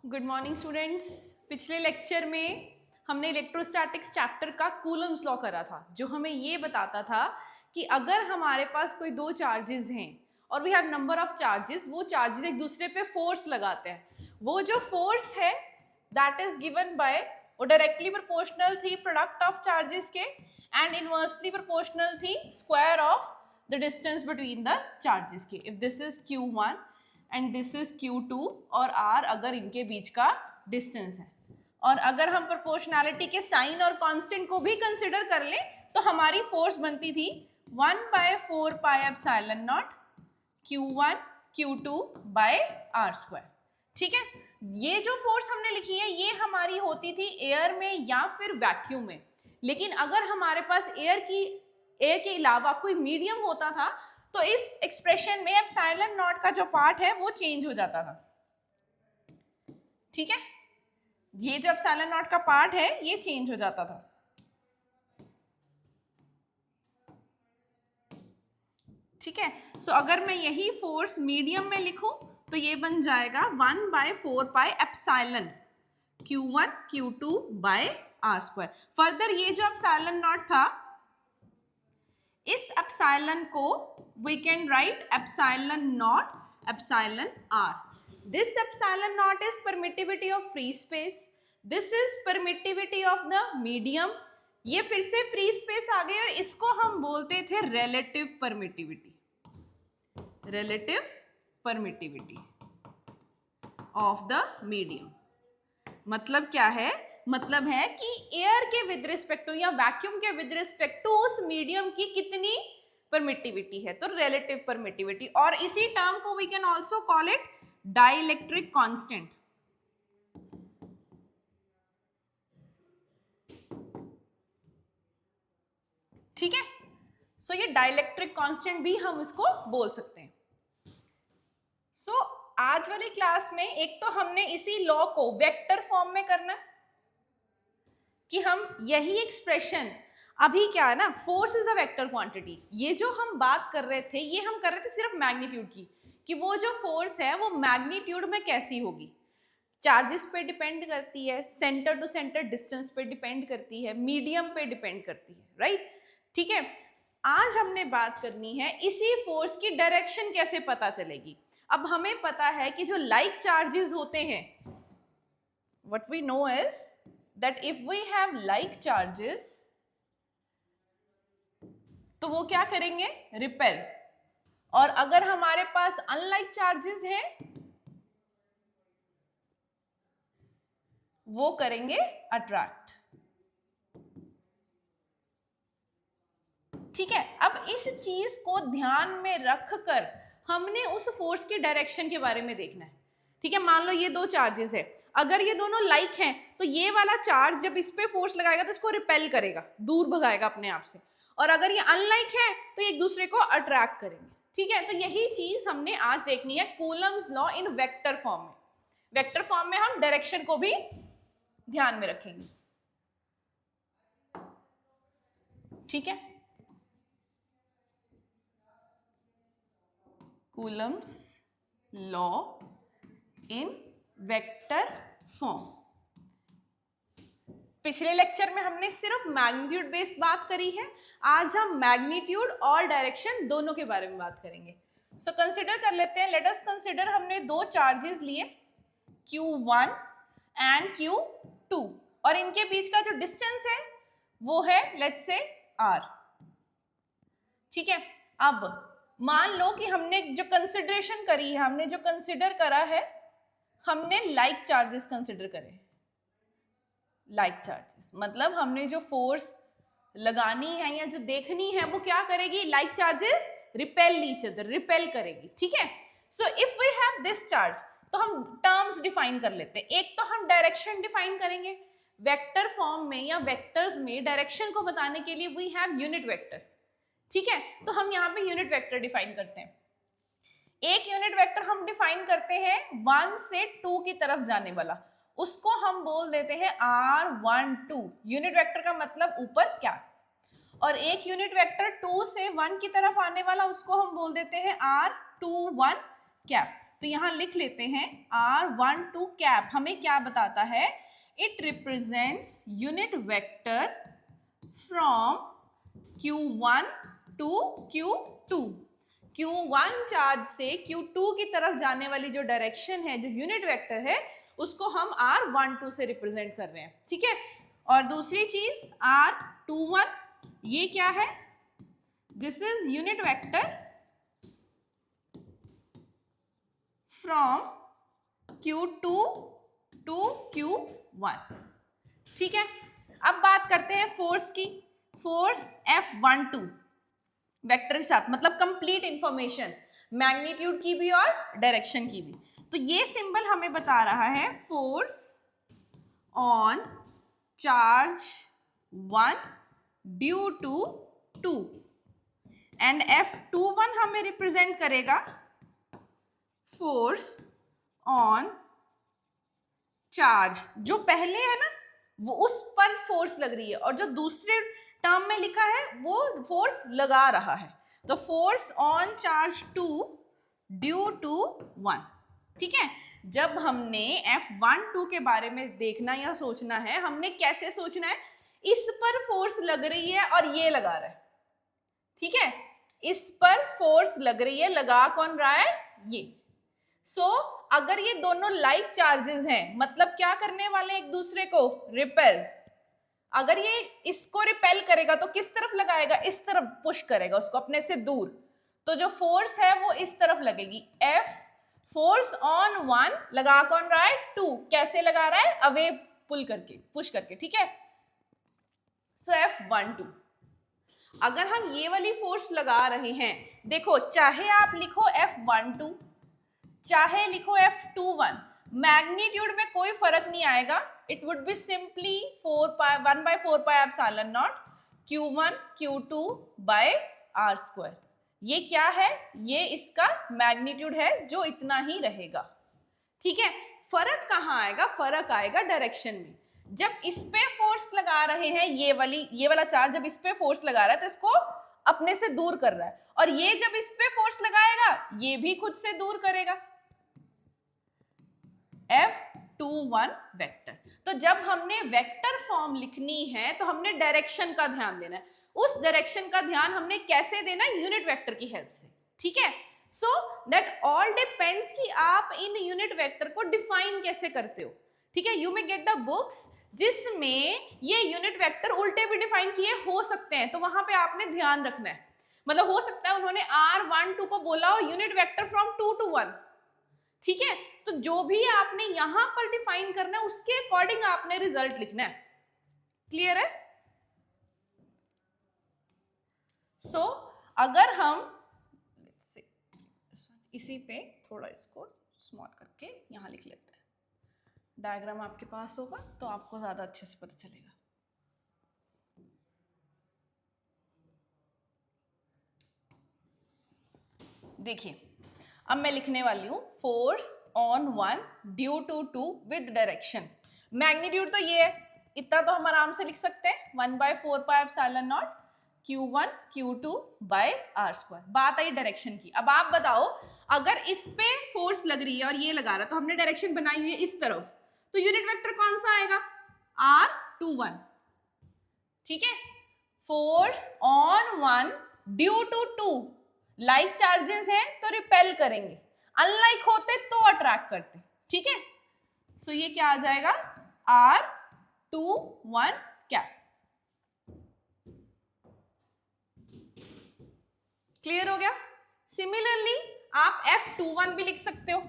Good morning students. पिछले lecture में हमने इलेक्ट्रोस्टैटिक्स चैप्टर का कूलम्स लॉ करा था, जो हमें ये बताता था कि अगर हमारे पास कोई दो चार्जेस हैं और we have number of charges, वो चार्जेस एक दूसरे पे फोर्स लगाते हैं। वो जो फोर्स है दैट इज गिवन बाय, वो directly proportional the product of charges के and inversely proportional the square of the distance between the charges के। If this is Q1 and this is Q2 और R अगर इनके बीच का distance है, और अगर हम प्रोपोर्शनैलिटी के साइन और कांस्टेंट को भी कंसिडर कर लें तो हमारी फोर्स बनती थी 1/4 pi epsilon naught Q1 Q2 by R square. ठीक है, ये जो फोर्स हमने लिखी है ये हमारी होती थी एयर में या फिर वैक्यूम में। लेकिन अगर हमारे पास एयर के अलावा कोई मीडियम होता था तो इस एक्सप्रेशन में एप्सिलॉन नॉट का जो पार्ट है वो चेंज हो जाता था। ठीक है, ये जो एप्सिलॉन नॉट का पार्ट है ये चेंज हो जाता था। ठीक है, सो अगर मैं यही फोर्स मीडियम में लिखूं तो ये बन जाएगा 1/4 pi epsilon Q1 Q2 by R square. Further ये जो एप्सिलॉन नॉट था, इस एप्सिलॉन को we can write epsilon naught epsilon R. This epsilon naught is permittivity of free space. This is permittivity of the medium. ये फिर से free space आ गई और इसको हम बोलते थे relative permittivity. Relative permittivity of the medium. मतलब क्या है? मतलब है कि एयर के विद रिस्पेक्ट टू या वैक्यूम के विद रिस्पेक्ट टू उस मीडियम की कितनी परमिटिविटी है, तो रिलेटिव परमिटिविटी। और इसी टर्म को we can also call it dielectric constant. ठीक है, सो ये डाइलेक्ट्रिक कांस्टेंट भी हम इसको बोल सकते हैं। सो आज वाली क्लास में एक तो हमने इसी लॉ को वेक्टर फॉर्म में करना है कि हम यही एक्सप्रेशन, अभी क्या है ना, force is a vector quantity. ये जो हम बात कर रहे थे ये हम कर रहे थे सिर्फ मैग्नीट्यूड की, कि वो जो फोर्स है वो मैग्नीट्यूड में कैसी होगी। चार्जेस पे डिपेंड करती है, सेंटर टू सेंटर डिस्टेंस पे डिपेंड करती है, मीडियम पे डिपेंड करती है, राइट। ठीक है, आज हमने बात करनी है इसी फोर्स की डायरेक्शन कैसे पता चलेगी। अब हमें पता है कि जो लाइक चार्जेस होते हैं, what we know is that if we have like charges तो वो क्या करेंगे, रिपेल। और अगर हमारे पास अनलाइक चार्जेस हैं वो करेंगे अट्रैक्ट। ठीक है, अब इस चीज को ध्यान में रखकर हमने उस फोर्स की डायरेक्शन के बारे में देखना है। ठीक है, मान लो ये दो चार्जेस है, अगर ये दोनों लाइक हैं तो ये वाला चार्ज जब इस पे फोर्स लगाएगा तो इसको रिपेल करेगा, दूर भगाएगा अपने आप से। और अगर ये अनलाइक है तो एक दूसरे को अट्रैक्ट करेंगे। ठीक है, तो यही चीज हमने आज देखनी है Coulomb's law in vector form में। वेक्टर फॉर्म में हम डायरेक्शन को भी ध्यान में रखेंगे। ठीक है, Coulomb's law in vector form. पिछले लेक्चर में हमने सिर्फ मैग्नीट्यूड बेस्ड बात करी है, आज हम मैग्नीट्यूड और डायरेक्शन दोनों के बारे में बात करेंगे। सो कंसिडर कर लेते हैं, लेट अस कंसिडर हमने दो चार्जेस लिए Q1 एंड Q2 और इनके बीच का जो डिस्टेंस है वो है लेट्स से R। ठीक है, अब मान लो कि हमने जो कंसिडरेशन करी है, हमने जो कंसिडर करा है, हमने लाइक चार्जेस कंसिडर करे। लाइक चार्जेस मतलब हमने जो फोर्स लगानी है या जो देखनी है वो क्या करेगी, like charges repel each other, repel करेगी। ठीक है, so if we have this charge तो हम टर्म्स डिफाइन कर लेते हैं। एक तो हम डायरेक्शन डिफाइन करेंगे वेक्टर फॉर्म में या वेक्टर्स में। डायरेक्शन को बताने के लिए वी हैव यूनिट वेक्टर। ठीक है, तो हम यहाँ पे यूनिट वेक्टर डिफाइन करते हैं। एक यूनिट वेक्टर हम डिफाइन करते हैं 1 से 2 की तरफ जाने वाला, उसको हम बोल देते हैं R12। यूनिट वेक्टर का मतलब ऊपर क्या। और एक यूनिट वेक्टर 2 से 1 की तरफ आने वाला उसको हम बोल देते हैं R21 कैप। तो यहां लिख लेते हैं R12 कैप हमें क्या बताता है, it represents unit vector from Q1 to Q2। Q1 charge से Q2 की तरफ जाने वाली जो डायरेक्शन है, जो यूनिट वेक्टर है, उसको हम R12 से रिप्रेजेंट कर रहे हैं, ठीक है। और दूसरी चीज R21, ये क्या है, this is unit vector from Q2 to Q1, ठीक है। अब बात करते हैं फोर्स की। फोर्स F12 वेक्टर के साथ, मतलब कंप्लीट इंफॉर्मेशन मैग्नीट्यूड की भी और डायरेक्शन की भी। तो ये सिंबल हमें बता रहा है force on charge 1 due to 2, and F21 हमें रिप्रेजेंट करेगा फोर्स ऑन चार्ज, जो पहले है ना वो उस पर फोर्स लग रही है, और जो दूसरे टर्म में लिखा है वो फोर्स लगा रहा है। तो force on charge 2 due to 1, ठीक है। जब हमने F12 के बारे में देखना या सोचना है, हमने कैसे सोचना है, इस पर फोर्स लग रही है और ये लगा रहा है, ठीक है। इस पर फोर्स लग रही है, लगा कौन रहा है, ये। सो अगर ये दोनों लाइक चार्जेस हैं, मतलब क्या करने वाले एक दूसरे को, रिपेल। अगर ये इसको रिपेल करेगा तो किस तरफ लगाएगा, इस तरफ पुश करेगा उसको अपने से दूर, तो जो फोर्स है वो इस तरफ लगेगी। F फोर्स ऑन 1 लगा कौन रहा है, 2, कैसे लगा रहा है, अवे पुल करके, पुश करके, ठीक है। सो F12, अगर हम ये वाली फोर्स लगा रहे हैं, देखो चाहे आप लिखो F12 चाहे लिखो F21, मैग्नीट्यूड में कोई फर्क नहीं आएगा। It would be simply 1/4πε0 Q1 Q2 by R²। ये क्या है, ये इसका मैग्नीट्यूड है जो इतना ही रहेगा, ठीक है। फर्क कहाँ आएगा, फर्क आएगा डायरेक्शन में। जब इस पे फोर्स लगा रहे हैं, ये वाला चार्ज जब इस पे फोर्स लगा रहा है तो इसको अपने से दूर कर रहा है, और ये जब इस पे फोर्स लगाएगा ये भी खुद से दूर करेगा। F21 vector. तो जब हमने वेक्टर फॉर्म लिखनी है तो हमने डायरेक्शन का ध्यान देना है। उस डायरेक्शन का ध्यान हमने कैसे देना है, यूनिट वेक्टर की हेल्प से, ठीक है। सो दैट ऑल डिपेंड्स कि आप इन यूनिट वेक्टर को डिफाइन कैसे करते हो, ठीक है। You may get the books जिसमें ये यूनिट वेक्टर उल्टे भी डिफाइन किए हो सकते हैं, तो वहां पे आपने ध्यान रखना है। मतलब हो सकता है उन्होंने R12 को बोला हो यूनिट वेक्टर फ्रॉम 2 to 1, ठीक है। तो जो भी आपने यहां पर डिफाइन करना है उसके अकॉर्डिंग आपने रिजल्ट लिखना है। क्लियर है? सो अगर हम इसी पे थोड़ा इसको स्मॉल करके यहां लिख लेते हैं, डायग्राम आपके पास होगा तो आपको ज्यादा अच्छे से पता चलेगा। देखिए अब मैं लिखने वाली हूं force on 1 due to 2 with direction. Magnitude तो ये है, इतना तो हम आराम से लिख सकते हैं, 1/4πε0 Q1 Q2 बाय R²। बात आई डायरेक्शन की। अब आप बताओ, अगर इस पे फोर्स लग रही है और ये लगा रहा, तो हमने डायरेक्शन बनाई हुई है इस तरफ, तो यूनिट वेक्टर कौन सा आएगा, R21, ठीक है। Force on 1 due to 2, like charges हैं तो रिपेल करेंगे, अनलाइक होते तो अट्रैक्ट करते, ठीक है। सो ये क्या आ जाएगा, R21 कैप। क्लियर हो गया? सिमिलरली आप F21 भी लिख सकते हो,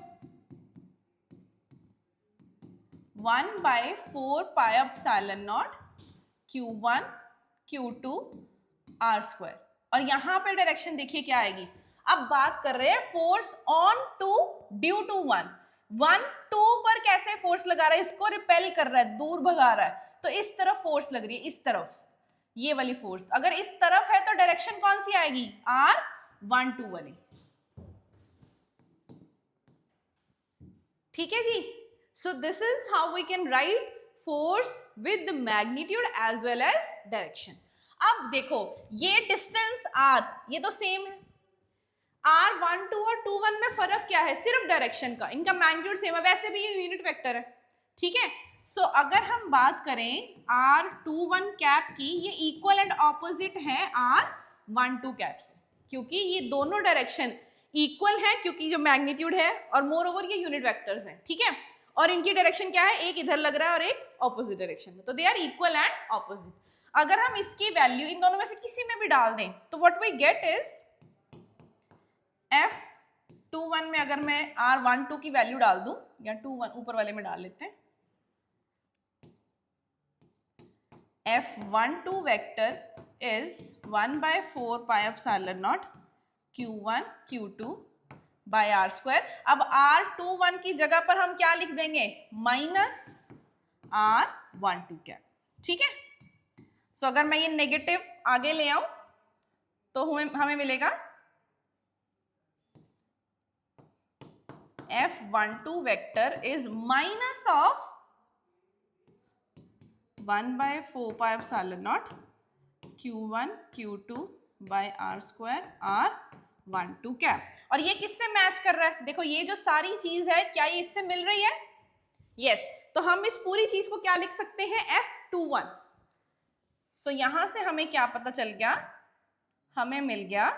1/4πε0 Q1 Q2 R²। और यहां पे डायरेक्शन देखिए क्या आएगी। अब बात कर रहे हैं फोर्स ऑन 2 ड्यू टू 1। 2 पर कैसे फोर्स लगा रहा है, इसको रिपेल कर रहा है, दूर भगा रहा है, तो इस तरफ फोर्स लग रही है, इस तरफ, ये वाली फोर्स। अगर इस तरफ है तो डायरेक्शन कौन सी आएगी, R12 वाली, ठीक है जी। So this is how we can write force with magnitude as well as direction. अब देखो ये डिस्टेंस R, ये तो सेम है। R12 और 21 में फर्क क्या है? सिर्फ डायरेक्शन का, इनका मैग्नीट्यूड सेम है, वैसे भी ये यूनिट वेक्टर है, ठीक है। सो अगर हम बात करें R21 कैप की, ये इक्वल एंड ऑपोजिट है R12 कैप से, क्योंकि ये दोनों डायरेक्शन इक्वल है, क्योंकि जो मैग्नीट्यूड है और मोर ओवर ये यूनिट वेक्टर्स हैं, ठीक है। और इनकी डायरेक्शन क्या है? एक इधर लग रहा है और एक ऑपोजिट डायरेक्शन में, तो they are equal and opposite. अगर हम इसकी वैल्यू इन दोनों में से किसी में भी डाल दें तो what we get is F21 में अगर मैं R12 की वैल्यू डाल दूं, या 21 ऊपर वाले में डाल लेते हैं, F12 vector is 1/4 pi epsilon naught Q1 Q2 by R square. अब R21 की जगह पर हम क्या लिख देंगे? माइनस R12 कैप, ठीक है। सो अगर मैं ये नेगेटिव आगे ले आऊं तो हमें मिलेगा F12 vector is minus of 1/4 pi epsilon naught Q1 Q2 by R square R12 cap. और ये किससे मैच कर रहा है? देखो ये जो सारी चीज है, क्या ये इससे मिल रही है? यस तो हम इस पूरी चीज को क्या लिख सकते हैं? F21। सो यहां से हमें क्या पता चल गया? हमें मिल गया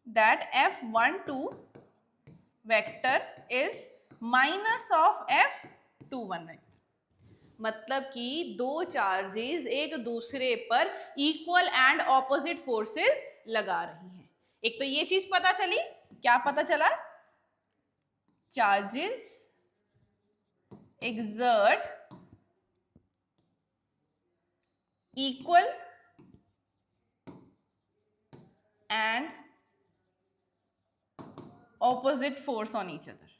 that F12 vector is minus of F21 vector. मतलब कि दो चार्जेस एक दूसरे पर इक्वल एंड ऑपोजिट फोर्सेस लगा रही हैं। एक तो ये चीज पता चली, क्या पता चला? Charges exert equal and opposite force on each other।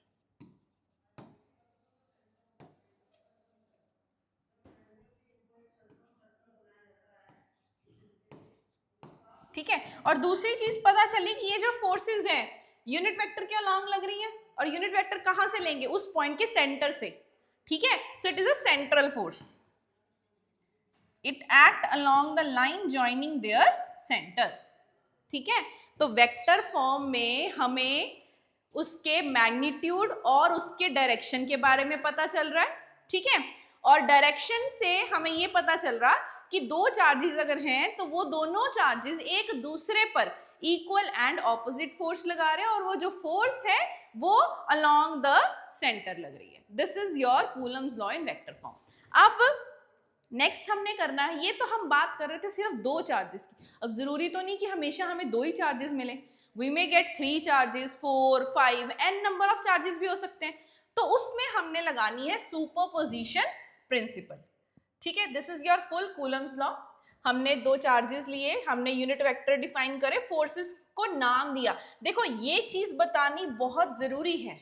ठीक है। और दूसरी चीज पता चली कि ये जो फोर्सेस हैं यूनिट वेक्टर के अलोंग लग रही हैं, और यूनिट वेक्टर कहां से लेंगे? उस पॉइंट के सेंटर से, ठीक है। So it is a central force, it act along the line joining their centre, ठीक है। तो वेक्टर फॉर्म में हमें उसके मैग्नीट्यूड और उसके डायरेक्शन के बारे में पता चल रहा है, ठीक है। और डायरेक्शन से हमें ये पता चल रहा कि दो चार्जेस अगर हैं तो वो दोनों चार्जेस एक दूसरे पर इक्वल एंड ऑपोजिट फोर्स लगा रहे हैं, और वो जो फोर्स है वो अलोंग द सेंटर लग रही है। This is your Coulomb's law in vector form. अब नेक्स्ट हमने करना है, ये तो हम बात कर रहे थे सिर्फ दो चार्जेस की। अब जरूरी तो नहीं कि हमेशा हमें दो ही चार्जेस मिले, we may get 3 charges, 4, 5 n number of charges भी हो सकते हैं। तो उसमें हमने लगानी है सुपरपोजिशन प्रिंसिपल, ठीक है। This is your full Coulomb's law. हमने दो चार्जेस लिए, हमने यूनिट वेक्टर डिफाइन करे, फोर्सेस को नाम दिया। देखो ये चीज बतानी बहुत जरूरी है।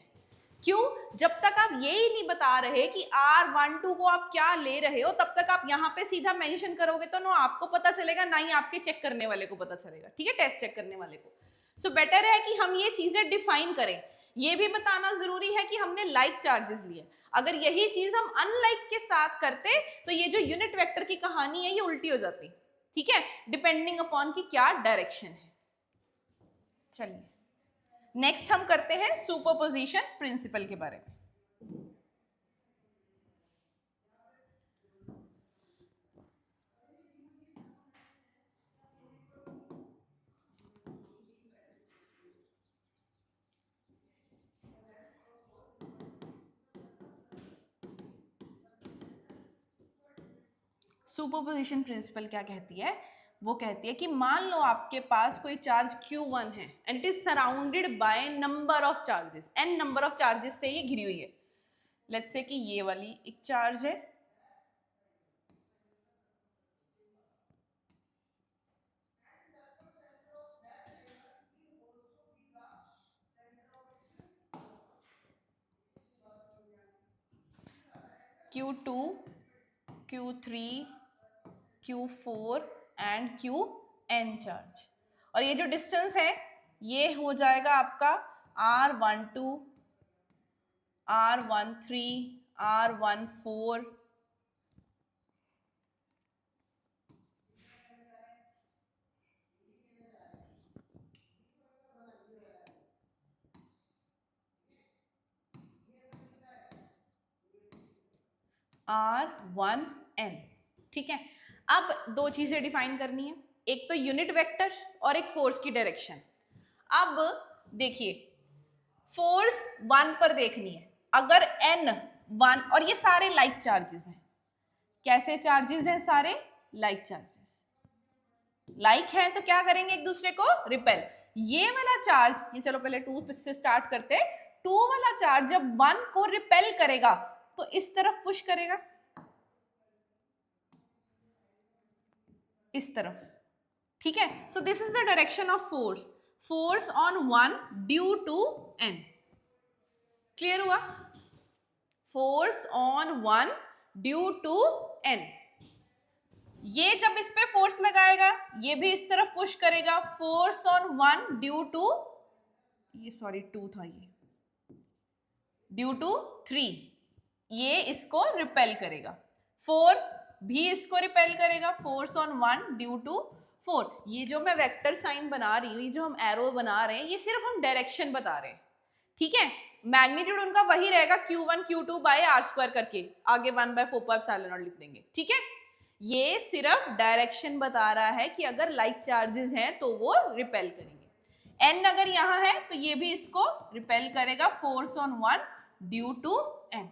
क्यों? जब तक आप ये ही नहीं बता रहे कि R12 को आप क्या ले रहे हो, तब तक आप यहाँ पे सीधा मेंशन करोगे तो ना आपको पता चलेगा, ना ही आपके चेक करने वाले को पता चलेगा, ठीक है, टेस्ट चेक करने वाले को। सो बेटर है कि हम ये चीजें डिफाइन करें। ये भी बताना जरूरी है कि हमने लाइक चार्जेस लिए। अगर यही चीज हम अनलाइक के साथ करते तो ये जो यूनिट वेक्टर की कहानी है ये उल्टी हो जाती, ठीक है, डिपेंडिंग अपॉन की क्या डायरेक्शन है। चलिए नेक्स्ट हम करते हैं सुपरपोजिशन प्रिंसिपल के बारे में। सुपरपोजिशन प्रिंसिपल क्या कहती है? वो कहती है कि मान लो आपके पास कोई चार्ज Q1 है and it is surrounded by number of charges, n number of charges से ये घिरी हुई है। लेट्स से कि ये वाली एक चार्ज है, Q2, Q3, Q4 and Qn charge. और ये जो डिस्टेंस है ये हो जाएगा आपका R12, R13, R14, R1n, ठीक है। अब दो चीजें डिफाइन करनी है, एक तो यूनिट वेक्टर्स और एक फोर्स की डायरेक्शन। अब देखिए फोर्स 1 पर देखनी है, अगर n 1, और ये सारे लाइक चार्जेस हैं। कैसे चार्जेस हैं? सारे लाइक चार्जेस। लाइक हैं तो क्या करेंगे? एक दूसरे को रिपेल। ये वाला चार्ज, ये चलो पहले 2 से स्टार्ट करते हैं। 2 वाला चार्ज जब 1 को रिपेल करेगा तो इस तरफ पुश करेगा, इस तरफ, ठीक है। So this is the direction of force, force on 1 due to n। Clear हुआ? Force on 1 due to n। ये जब इस पे फोर्स लगाएगा ये भी इस तरफ पुश करेगा, फोर्स ऑन 1 ड्यू टू, ये सॉरी 2 था, ये ड्यू टू 3, ये इसको रिपेल करेगा। 4 भी इसको रिपेल करेगा, फोर्स ऑन 1 ड्यू टू 4। ये जो मैं वेक्टर साइन बना रही हूँ, ये जो हम एरो बना रहे हैं, ये सिर्फ हम डायरेक्शन बता रहे हैं, ठीक है। मैग्नीट्यूड उनका वही रहेगा Q1 Q2 by r square करके, आगे 1/4πε0 लिख देंगे, ठीक है। ये सिर्फ डायरेक्शन बता रहा है कि अगर लाइक चार्जेस हैं तो वो रिपेल करेंगे। n अगर यहाँ है तो ये भी इसको रिपेल करेगा, force on 1 due to n,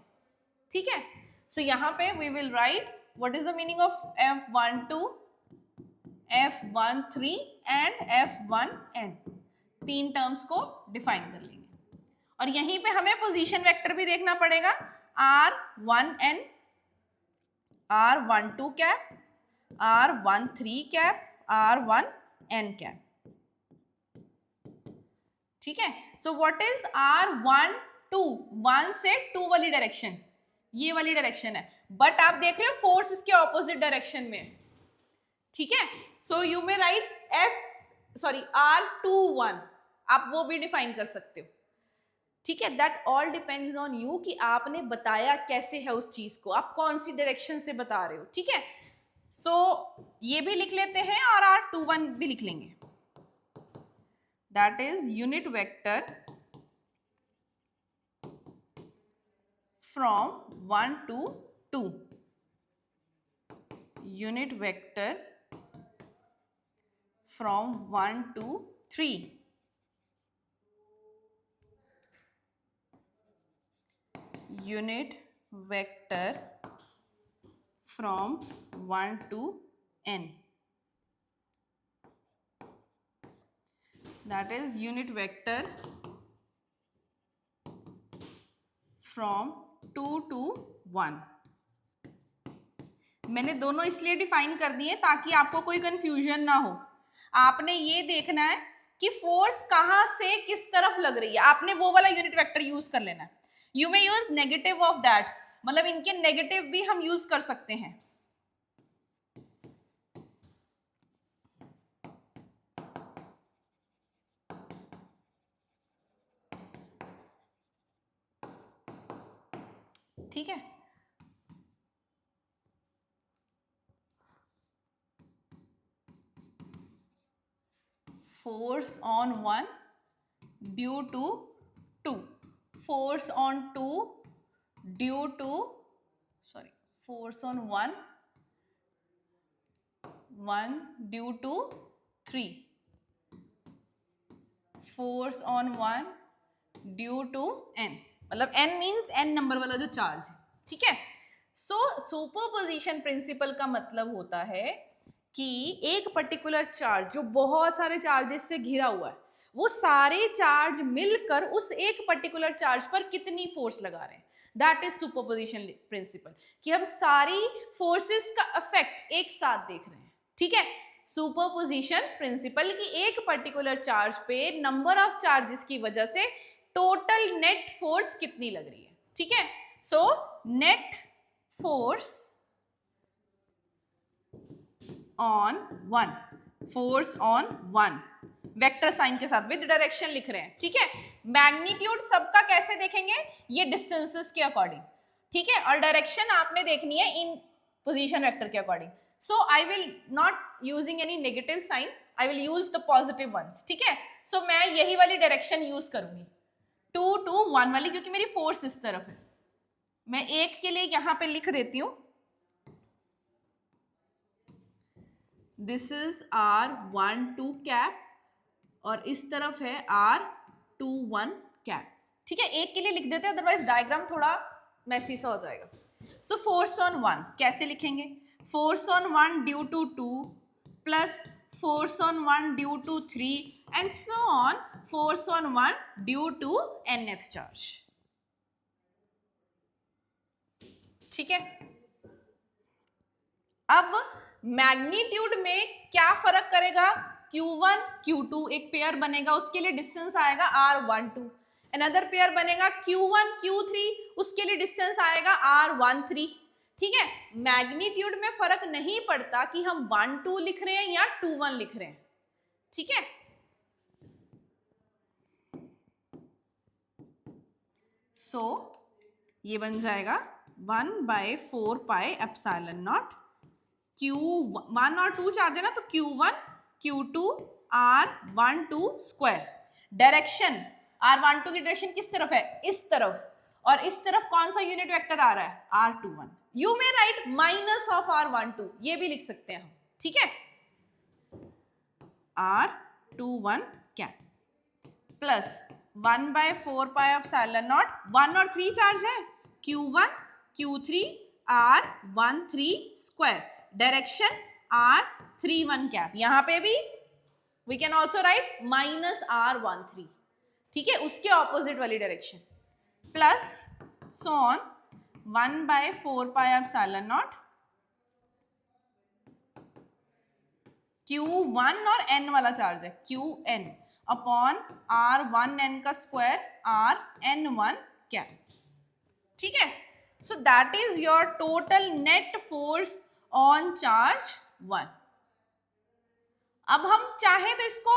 ठीक है। सो यहाँ पे we will write what is the meaning of F12, F13 and F1n। 3 terms को डिफाइन कर लेंगे। और यहीं पे हमें पोजीशन वेक्टर भी देखना पड़ेगा, R1n, R12 cap, R13 cap, R1n cap, ठीक है। So what is R12? 1 से 2 वाली डायरेक्शन, ये वाली डायरेक्शन है, बट आप देख रहे हो फोर्स इसके ऑपोजिट डायरेक्शन में, ठीक है। So you may right R21, आप वो भी डिफाइन कर सकते हो, ठीक है। That all depends on you कि आपने बताया कैसे है उस चीज को, आप कौन सी डायरेक्शन से बता रहे हो, ठीक है। सो ये भी लिख लेते हैं और R21 भी लिख लेंगे। That is unit vector from 1 to 2, unit vector from 1 to 3, unit vector from 1 to n, that is unit vector from 2 to 1। मैंने दोनों इसलिए डिफाइन कर दिए ताकि आपको कोई कंफ्यूजन ना हो। आपने ये देखना है कि फोर्स कहां से किस तरफ लग रही है, आपने वो वाला यूनिट वेक्टर यूज कर लेना है। You may use negative of that, मतलब इनके नेगेटिव भी हम यूज कर सकते हैं, ठीक है। Force on 1 due to 2, force on 2 due to, sorry, force on 1 due to 3, force on 1 due to n, मतलब n मीन्स n नंबर वाला जो चार्ज है, ठीक है। सो सुपरपोजिशन प्रिंसिपल का मतलब होता है कि एक पर्टिकुलर चार्ज जो बहुत सारे चार्जेस से घिरा हुआ है, वो सारे चार्ज मिलकर उस एक पर्टिकुलर चार्ज पर कितनी फोर्स लगा रहे हैं, दैट इज सुपरपोजिशन प्रिंसिपल, कि हम सारी फोर्सेस का इफेक्ट एक साथ देख रहे हैं, ठीक है। सुपरपोजिशन प्रिंसिपल की एक पर्टिकुलर चार्ज पे नंबर ऑफ चार्जेस की वजह से टोटल नेट फोर्स कितनी लग रही है, ठीक है। So net force on 1, force on 1 vector sign के साथ विद डायरेक्शन लिख रहे हैं, ठीक है। मैग्नीट्यूड सबका कैसे देखेंगे, ये डिस्टेंसेस के अकॉर्डिंग, ठीक है, और डायरेक्शन आपने देखनी है इन पोजीशन वेक्टर के according. So I will not using any negative sign, I will use the positive ones, ठीक है। सो मैं यही वाली डायरेक्शन यूज करूंगी 2 to 1 वाली, क्योंकि मेरी फोर्स इस तरफ है, मैं एक के लिए यहां पे लिख देती हूं, दिस इज R12 कैप और इस तरफ है R21 कैप। ठीक है, एक के लिए लिख देते हैं, अदरवाइज डायग्राम थोड़ा मैसी सा हो जाएगा। सो फोर्स ऑन वन कैसे लिखेंगे? Force on one due to 2 plus force on one due to 3 and so on force on one due to nth charge. ठीक है, अब मैग्नीट्यूड में क्या फर्क करेगा? Q1 Q2 एक पेयर बनेगा, उसके लिए डिस्टेंस आएगा R12, अनदर पेयर बनेगा Q1 Q3, उसके लिए डिस्टेंस आएगा R13। ठीक है, मैग्नीट्यूड में फर्क नहीं पड़ता कि हम 1-2 लिख रहे हैं या 2-1 लिख रहे हैं। ठीक है, सो ये बन जाएगा 1/4 पाई एप्सिलॉन नॉट। Q1 और 2 चार्ज है ना, तो Q1 Q2 R12 square. Direction R12 की डायरेक्शन किस तरफ है? इस तरफ, और इस तरफ कौन सा यूनिट वेक्टर आ रहा है? R21। You may right minus of R12, ये भी लिख सकते हैं हम। ठीक है, R21 cap plus 1/4 pi epsilon not, 1 और 3 चार्ज है, Q1 Q3 R13 square. Direction R31 cap, यहां पे भी we can also write minus R13। ठीक है, उसके ऑपोजिट वाली direction, plus so on 1/4 pi epsilon naught Q1 और n वाला चार्ज है Qn अपॉन R1n का स्क्वायर Rn1 कैप। ठीक है, so that is your total net force on charge 1। अब हम चाहें तो इसको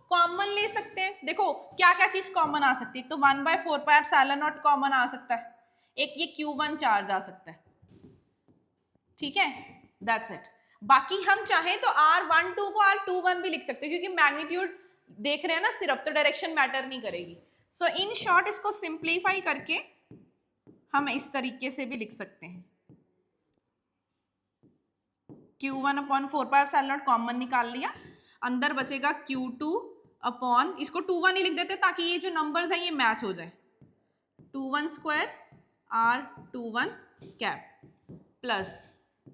कॉमन ले सकते हैं। देखो क्या क्या चीज कॉमन आ सकती है, तो 1/4 पाई एप्सिलॉन नॉट कॉमन आ सकता है, एक ये Q1 चार्ज आ सकता है। ठीक है, दैट्स इट। बाकी हम चाहें तो R12 को R21 भी लिख सकते हैं, क्योंकि मैग्नीट्यूड देख रहे हैं ना सिर्फ, तो डायरेक्शन मैटर नहीं करेगी। सो इन शॉर्ट इसको सिंप्लीफाई करके हम इस तरीके से भी लिख सकते हैं, Q1 upon 4 pi epsilon not common निकाल लिया, अंदर बचेगा Q2 अपॉन, इसको 2-1 ही लिख देते ताकि ये जो नंबर्स हैं ये मैच हो जाए, 2-1 square R21 cap plus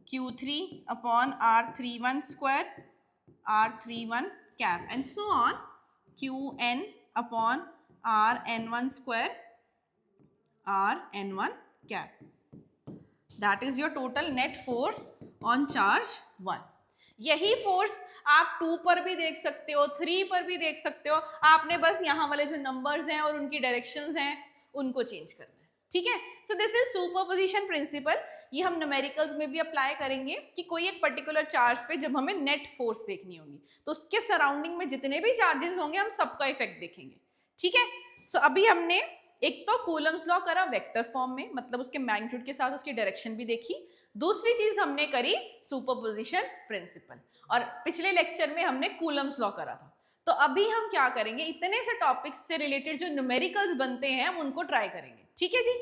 Q3 upon R31 square R31 cap and so on Qn upon Rn1 square Rn1 cap. That is your total net force on charge 1। यही फोर्स आप 2 पर भी देख सकते हो, 3 पर भी देख सकते हो, आपने बस यहाँ वाले जो नंबर्स हैं और उनकी डायरेक्शंस हैं उनको चेंज करना है। ठीक है, so this is superposition principle. ये हम न्यूमेरिकल्स में भी अप्लाई करेंगे कि कोई एक पर्टिकुलर चार्ज पे जब हमें नेट फोर्स देखनी होगी तो उसके सराउंडिंग में जितने भी चार्जेस होंगे हम सबका इफेक्ट देखेंगे। ठीक है, सो अभी हमने एक तो कूलम्स लॉ करा वेक्टर फॉर्म में, मतलब उसके मैग्नीट्यूड के साथ उसकी डायरेक्शन भी देखी। दूसरी चीज हमने करी सुपरपोजिशन प्रिंसिपल, और पिछले लेक्चर में हमने कूलम्स लॉ करा था। तो अभी हम क्या करेंगे, इतने से टॉपिक्स से रिलेटेड जो न्यूमेरिकल्स बनते हैं हम उनको ट्राई करेंगे। ठीक है जी,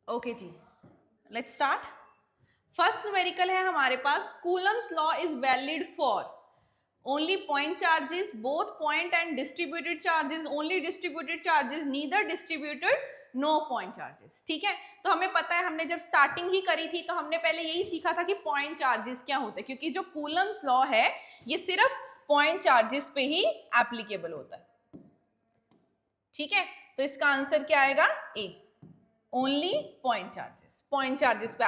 ओके जी, लेट्स स्टार्ट। फर्स्ट न्यूमेरिकल है हमारे पास, Coulomb's law is valid for only point charges, both point and distributed charges, only distributed charges, neither distributed, no point charges। ठीक है, तो हमें पता है, हमने जब स्टार्टिंग ही करी थी तो हमने पहले यही सीखा था कि पॉइंट चार्जेस क्या होते हैं, क्योंकि जो कूलम्स लॉ है ये सिर्फ पॉइंट चार्जेस पे ही एप्लीकेबल होता है। ठीक है, तो इसका आंसर क्या आएगा? A, only point charges, point charges पे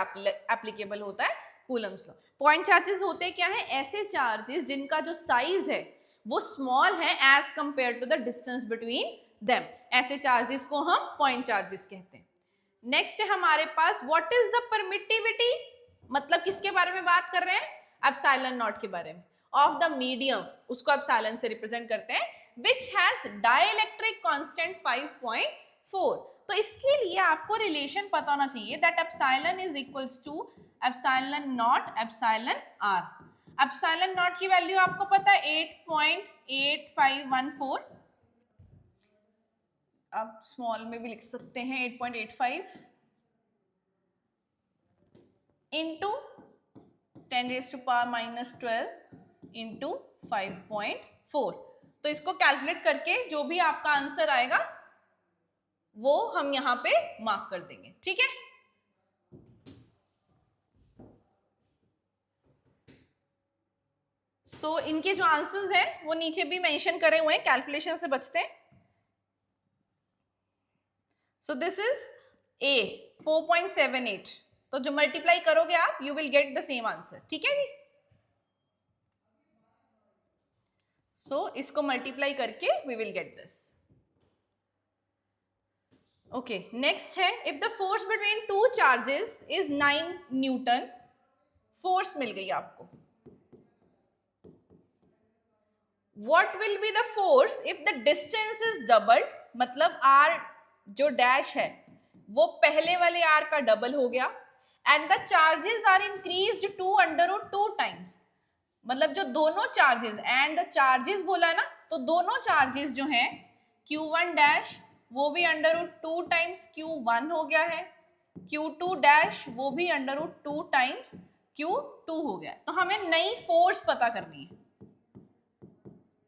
एप्लीकेबल होता है कूलम्स लॉ। पॉइंट चार्जेस होते क्या है? ऐसे चार्जेस जिनका जो साइज है वो स्मॉल है as compared to the distance between them, ऐसे चार्जेस को हम पॉइंट चार्जेस कहते हैं। नेक्स्ट है हमारे पास व्हाट इज द परमिटिविटी, मतलब किसके बारे में बात कर रहे हैं? एप्सिलॉन नॉट के बारे में, ऑफ द मीडियम, उसको एप्सिलॉन से रिप्रेजेंट करते हैं, व्हिच हैज डाइलेक्ट्रिक कांस्टेंट 5.4। तो इसके लिए आपको रिलेशन पता होना चाहिए that epsilon is equals to epsilon naught epsilon R. Epsilon naught की वैल्यू आपको पता है 8.8514, आप स्मॉल में भी लिख सकते हैं 8.85 इंटू 10⁻⁻12 इंटू 5.4। तो इसको कैलकुलेट करके जो भी आपका आंसर आएगा वो हम यहां पे मार्क कर देंगे, ठीक है। सो इनके जो आंसर्स हैं वो नीचे भी मेंशन करे हुए हैं, कैलकुलेशन से बचते हैं। सो दिस इज ए 4.78, तो जो मल्टीप्लाई करोगे आप you will get the same answer, ठीक है जी। सो इसको मल्टीप्लाई करके we will get this. Okay, next है if the force between two charges is 9 newton, force मिल गई आपको। What will be the force if the distance is doubled, मतलब आर जो डैश है वो पहले वाले आर का डबल हो गया, and the charges are increased to √2 times, मतलब जो दोनों चार्जेस एंड द चार्जेस बोला है ना, तो दोनों चार्जेस जो हैं Q1 डैश वो भी √2 टाइम्स Q1 हो गया है, Q2 डैश वो भी √2 टाइम्स Q2 हो गया है। तो हमें नई फोर्स पता करनी है,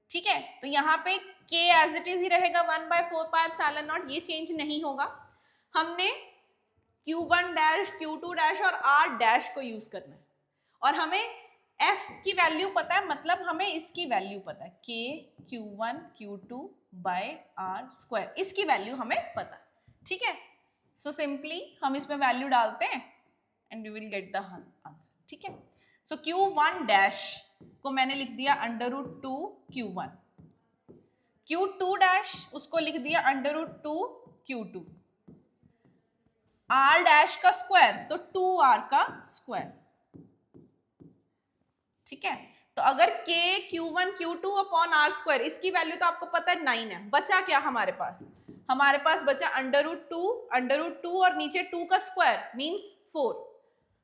ठीक है। तो यहाँ पे K एज इट इज ही रहेगा 1/4πε0, ये चेंज नहीं होगा। हमने Q1 डैश Q2 डैश और R डैश को यूज करना है, और हमें F की वैल्यू पता है, मतलब हमें इसकी वैल्यू पता है K Q1 Q2 by R square, इसकी वैल्यू हमें पता है, ठीक है। सो सिंपली हम इसमें वैल्यू डालते हैं and you will get the answer, ठीक है। सो Q1 डैश को मैंने लिख दिया √2 Q1, Q2 डैश उसको लिख दिया √2 Q2, R डैश का स्क्वायर तो 2R का स्क्वायर, ठीक है। तो अगर K Q1 Q2 upon R square, इसकी वैल्यू तो आपको पता है 9 है, बचा क्या हमारे पास, हमारे पास बचा √2 और नीचे 2 का स्क्वायर मींस 4।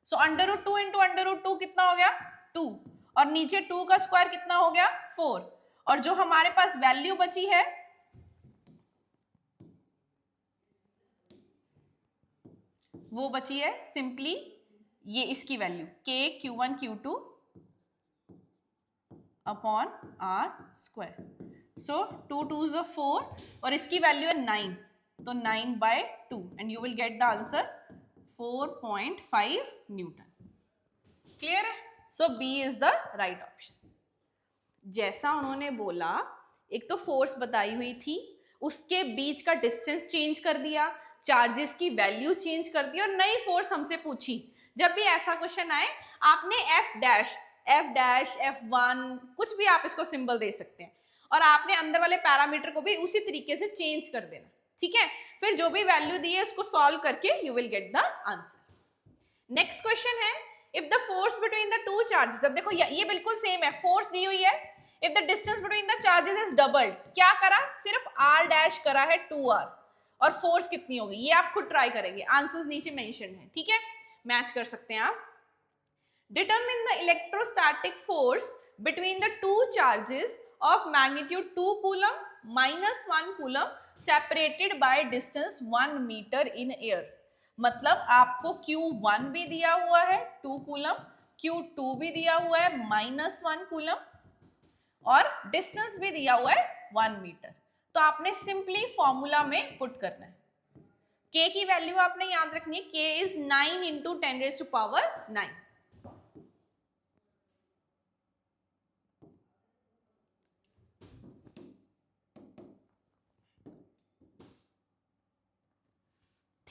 सो √2 इंटू √2 कितना हो गया 2, और नीचे 2 का स्क्वायर कितना हो गया 4, और जो हमारे पास वैल्यू बची है वो बची है सिंपली ये इसकी value K Q1 Q2 upon R square. So 2 2s are 4 और इसकी वैल्यू है 9, तो 9/2 and you will get the answer 4.5 newton. Clear है? So B is the right option. जैसा उन्होंने बोला, एक तो फोर्स बताई हुई थी, उसके बीच का डिस्टेंस चेंज कर दिया, चार्जेस की वैल्यू चेंज कर दी और नई फोर्स हमसे पूछी। जब भी ऐसा क्वेश्चन आए आपने F', कुछ भी आप इसको सिंबल दे सकते हैं, और आपने अंदर वाले पैरामीटर को भी उसी तरीके से चेंज कर देना, ठीक है। फिर जो भी वैल्यू दी है उसको सॉल्व करके you will get the answer. Next question है if the force between the two charges, अब देखो ये बिल्कुल सेम है, फोर्स दी हुई है, if the distance between the charges is doubled, क्या करा, सिर्फ R डैश करा है 2R, और फोर्स कितनी होगी ये आप खुद ट्राई करेंगे, आंसर्स नीचे मेंशन है, ठीक है, मैच कर सकते हैं आप। Determine the electrostatic force between the two charges of magnitude 2 coulomb -1 coulomb separated by distance 1 metre in air, मतलब आपको Q1 भी दिया हुआ है 2 कूलम, Q2 भी दिया हुआ है -1 कूलम, और डिस्टेंस भी दिया हुआ है 1 मीटर। तो आपने सिंपली फॉर्मूला में पुट करना है, K की वैल्यू आपने याद रखनी है, K इज 9 इंटू 10⁻⁹।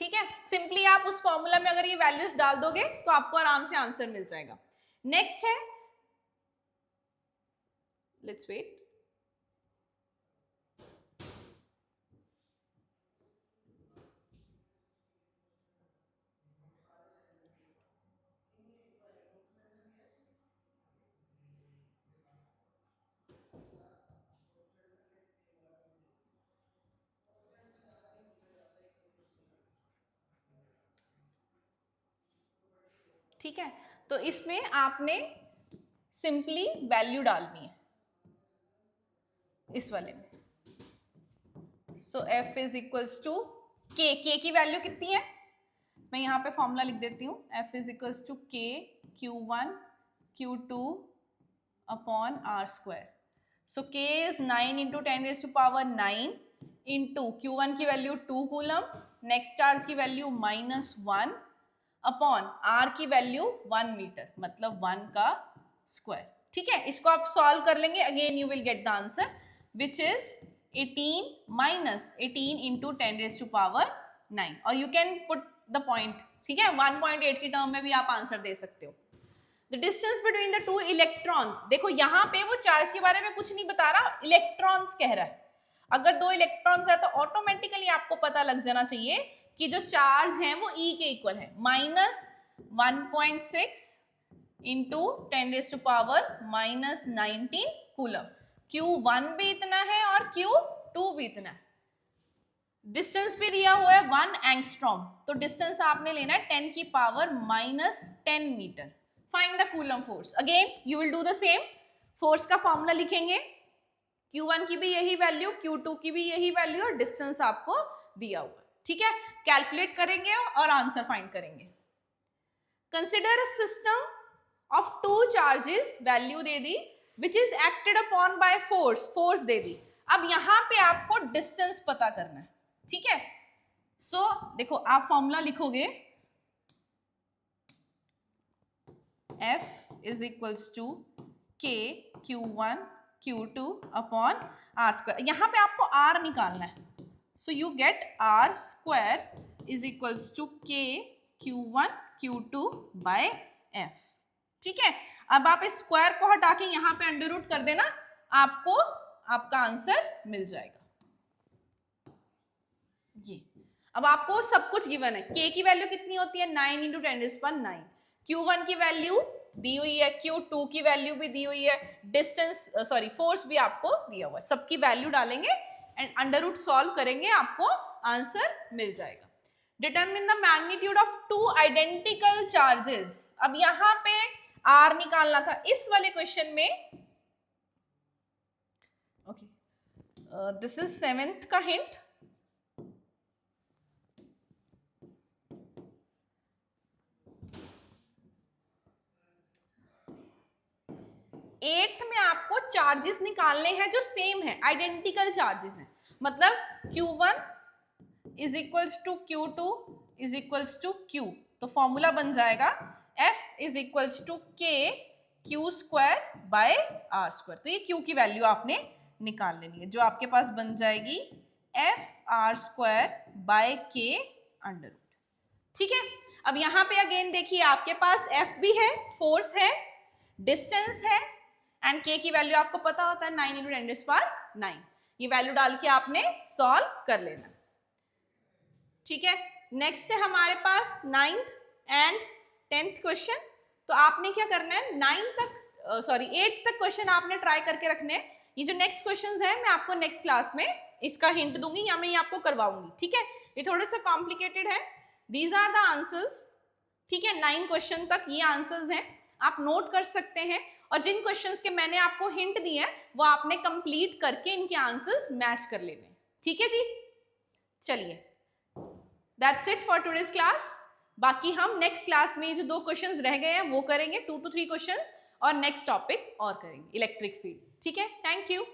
ठीक है, सिंपली आप उस फॉर्मूला में अगर ये वैल्यूज डाल दोगे तो आपको आराम से आंसर मिल जाएगा। नेक्स्ट है, लेट्स वेट, ठीक है। तो इसमें आपने सिंपली वैल्यू डालनी है इस वाले में। So F is equals to K, K की वैल्यू कितनी है, मैं यहाँ पे फॉर्मूला लिख देती हूँ, F is equals to K Q1 Q2 upon R square. So K is 9 into 10⁻⁹ into Q1 की वैल्यू 2 कूलम, नेक्स्ट चार्ज की वैल्यू -1 अपॉन R की वैल्यू 1 मीटर, मतलब 1 का स्क्वायर। ठीक है, इसको आप सॉल्व कर लेंगे, again you will get the answer which is 18 minus 18 into 10⁻⁹ और you can put the point. ठीक है, 1.8 की टर्म में भी आप आंसर दे सकते हो। The distance between the two electrons, देखो यहाँ पे वो चार्ज के बारे में कुछ नहीं बता रहा, इलेक्ट्रॉन्स कह रहा है। अगर दो इलेक्ट्रॉन्स है तो ऑटोमेटिकली आपको पता लग जाना चाहिए कि जो चार्ज है वो E के इक्वल है, -1.6 इंटू 10⁻⁻19 कूलम। Q1 भी इतना है और Q2 भी इतना है। डिस्टेंस भी दिया हुआ है 1 एंगस्ट्रॉम, तो डिस्टेंस आपने लेना है 10⁻⁻10 metre. Find the coulomb force, again you will do the same, force का फॉर्मूला लिखेंगे, Q1 की भी यही वैल्यू, Q2 की भी यही वैल्यू और डिस्टेंस आपको दिया हुआ है। ठीक है, कैलकुलेट करेंगे और आंसर फाइंड करेंगे। Consider a system of two charges, value दे दी, which is acted upon by force, force दे दी। अब यहां पे आपको डिस्टेंस पता करना है। ठीक है, सो देखो आप फॉर्मूला लिखोगे F is equals to K Q1 Q2 upon R square. यहां पे आपको R निकालना है, so you get R square is equals to K Q1 Q2 by F। ठीक है, अब आप इस स्क्वायर को हटा के यहाँ पे अंडर रूट कर देना, आपको आपका आंसर मिल जाएगा। ये अब आपको सब कुछ गिवन है, K की वैल्यू कितनी होती है 9 इंटू 10⁻⁹, Q1 की वैल्यू दी हुई है, Q2 की वैल्यू भी दी हुई है, डिस्टेंस सॉरी फोर्स भी आपको दिया हुआ है, सबकी वैल्यू डालेंगे एंड अंडर रूट सॉल्व करेंगे, आपको आंसर मिल जाएगा। Determine the magnitude of two identical charges. अब यहां पे R निकालना था इस वाले क्वेश्चन में। ओके, दिस इज 7th का हिंट। एट्थ में आपको चार्जेस निकालने हैं जो सेम है, आइडेंटिकल चार्जेस हैं, मतलब Q1 is equals to Q2 is equals to Q, तो फॉर्मूला बन जाएगा F is equals to K Q square by R square. तो ये Q की वैल्यू आपने निकाल लेनी है, जो आपके पास बन जाएगी F R square by K under root. ठीक है, अब यहाँ पे अगेन देखिए आपके पास F भी है, फोर्स है, डिस्टेंस है एंड K की वैल्यू आपको पता होता है 9 इंटू 10⁻⁹। ये वैल्यू डाल के आपने सॉल्व कर लेना। ठीक है, नेक्स्ट है हमारे पास 9th एंड 10th क्वेश्चन। तो आपने क्या करना है 8th तक क्वेश्चन आपने ट्राई करके रखने हैं। ये जो नेक्स्ट क्वेश्चंस है मैं आपको नेक्स्ट क्लास में इसका हिंट दूंगी या मैं ये आपको करवाऊंगी। ठीक है, ये थोड़े से कॉम्प्लिकेटेड है, दीज आर द आंसर्स। ठीक है, 9 क्वेश्चन तक ये आंसर्स हैं, आप नोट कर सकते हैं, और जिन क्वेश्चंस के मैंने आपको हिंट दिए हैं वो आपने कंप्लीट करके इनके आंसर्स मैच कर लेने। ठीक है जी, चलिए that's it for today's class. बाकी हम नेक्स्ट क्लास में जो 2 क्वेश्चंस रह गए हैं वो करेंगे, 2 to 3 क्वेश्चंस, और नेक्स्ट टॉपिक और करेंगे इलेक्ट्रिक फील्ड। ठीक है, थैंक यू।